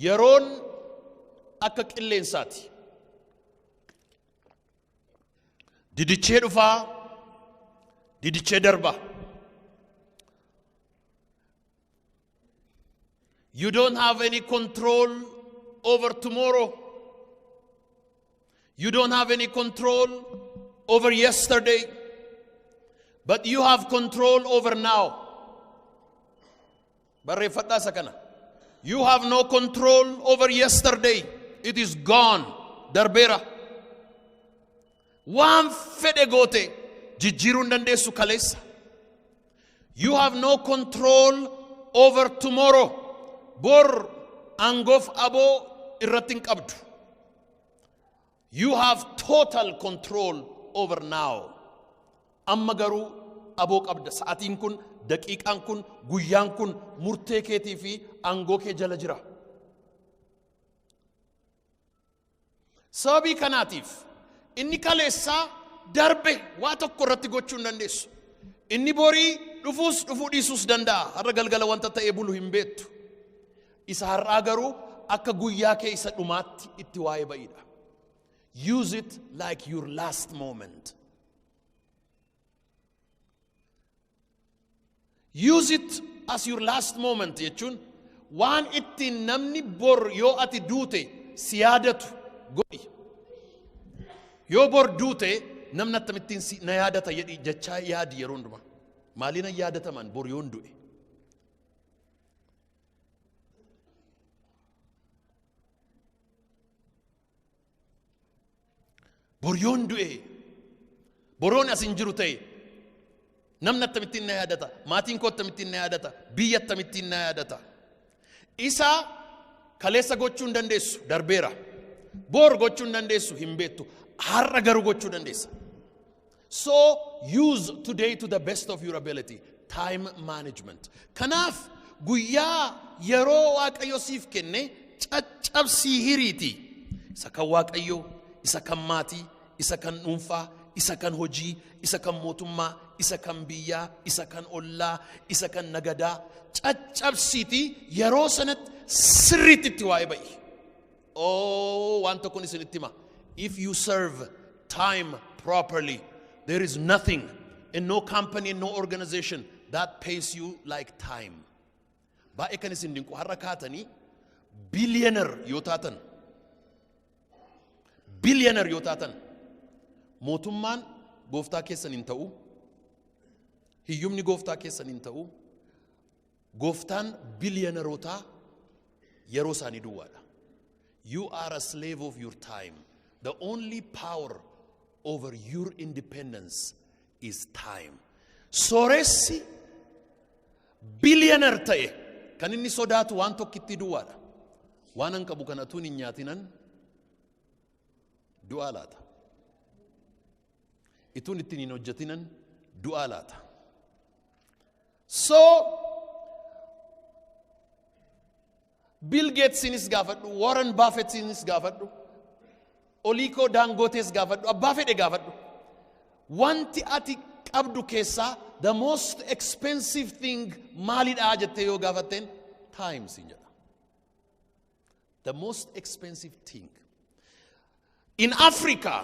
yeroon akka qilleensaati. Didichee dhufaa, didichee darba. You don't have any control over tomorrow. You don't have any control over yesterday. But you have control over now. Barreeffadhaa isa kana. You have no control over yesterday. It is gone. Darbeera. Waan fedhe goote jijjiiruu hin dandeessu kaleessa. You have no control over tomorrow. Bor angoof aboo irratti hin qabdu. You have total control over now. Amma garuu aboo qabda. Sa'aatiin kun, daqiiqaan kun, guyyaan kun murtee keetii fi aangoo kee jala jira. Sababii kanaatiif inni kaleessaa darbe waa tokko irratti gochuu hin dandeessu. Inni borii dhufuu dhiisuus danda'a. Har'a galgala wanta ta'ee bulu hin beektu. Isa har'aa garuu akka guyyaa kee isa dhumaatti itti waa'ee ba'idha. Use it like your last moment. Use it as your last moment jechuun waan ittiin namni bor yoo ati duute si yaadatu godhi. Yoo bor duute namni akkamittiin na yaadata jedhi jechaa yaadi yeroo hundumaa. Maaliin yaadataman bor yoon du'e. Bor yoon du'e. Boroon asin jiru ta'e. Namni akkamittiin na yaadata. Maatiin koo akkamittiin na yaadata. Biyya akkamittiin na yaadata. Isa kaleessa gochuu hin dandeessu darbeera. Bor gochuu hin dandeessu hin beektu. Har'a garuu gochuu dandeessa. So use today to the best of your ability. Time management. Kanaaf guyyaa yeroo Waaqayyo siif kenne caccabsii hiriiti. Isa kan Waaqayyo, isa kan maatii, isa kan dhuunfaa, isa kan hojii, isa kan mootummaa, isa kan biyyaa, isa kan ollaa, isa kan nagadaa caccabsiiti yeroo sanatti sirriitti itti waa'ee ba'i. Oh, waan tokkoon isinitti hima. If you serve time properly, there is nothing and no company and no organization that pays you like time. Baay'ee kan isin dinqu har'a kaatanii billionaire yoo taatan. Billionaire yoo taatan. Mootummaan gooftaa keessan hin ta'u. Hiyyumni gooftaa keessan hin ta'u. Gooftaan billionaireotaa yeroo isaanii duwwaadha. You are a slave of your time. The only power over your independence is time. Sooressi billionaire ta'e kan inni sodaatu waan tokkitti duwwaadha. Waan an qabu kana tuun hin nyaatinan du'aa laata. Ituun ittiin hin hojjetinan du'aa laata. So Bill Gatesinis gaafadhu, Warren Buffettinis gaafadhu, Oliko Dangotes gaafadhu, abbaa fedhe gaafadhu. Wanti ati qabdu keessaa the most expensive thing maalidha jettee yoo gaafatteen time siin jedha. The most expensive thing. In Africa,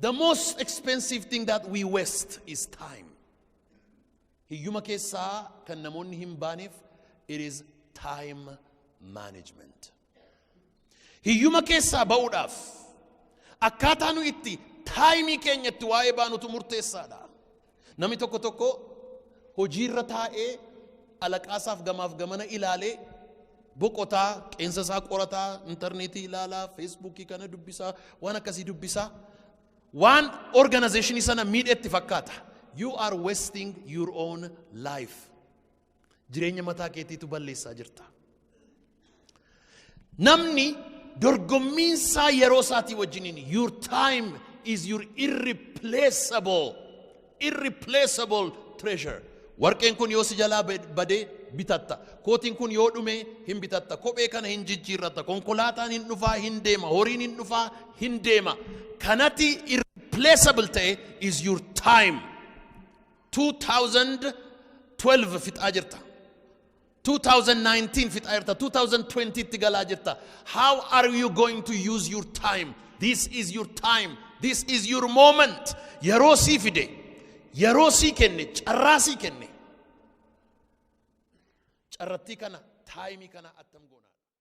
the most expensive thing that we waste is time. Hiyyuma keessaa kan namoonni hin baaneef it is time management. Hiyyuma keessaa ba'uudhaaf akkaataa nu itti taayimii keenyatti waa'ee baanutu murteessaadha. Namni tokko tokko hojiirra taa'ee alaqaasaaf gamaaf gamana ilaalee boqotaa qeensa isaa qorataa intarneetii ilaalaa feesbuukii kana dubbisaa waan akkasii dubbisaa waan organizationii sana miidhetti fakkaata. You are wasting your own life. Jireenya mataa keetiitu balleessaa jirta. Namni dorgommiinsaa yeroo isaatii wajjiniin your time is your irreplaceable treasure. Warqeen kun yoo si jalaa badee bitatta. Kootiin kun yoo dhume hin bitatta. Kophee kana hin jijjiirratta. Konkolaataan hin dhufaa hin deema. Horiin hin dhufaa hin deema. Kanati irreplaceable ta'e is your time. 2012 fixaa jirta. 2019 fixa jirta 2020 itti galaa jirta. How are you going to use your time? This is your time. This is your moment. Yeroo sii fide, yeroo sii kenne, carraa sii kenne. Carrattii kana, taayimii kana attam goonaa.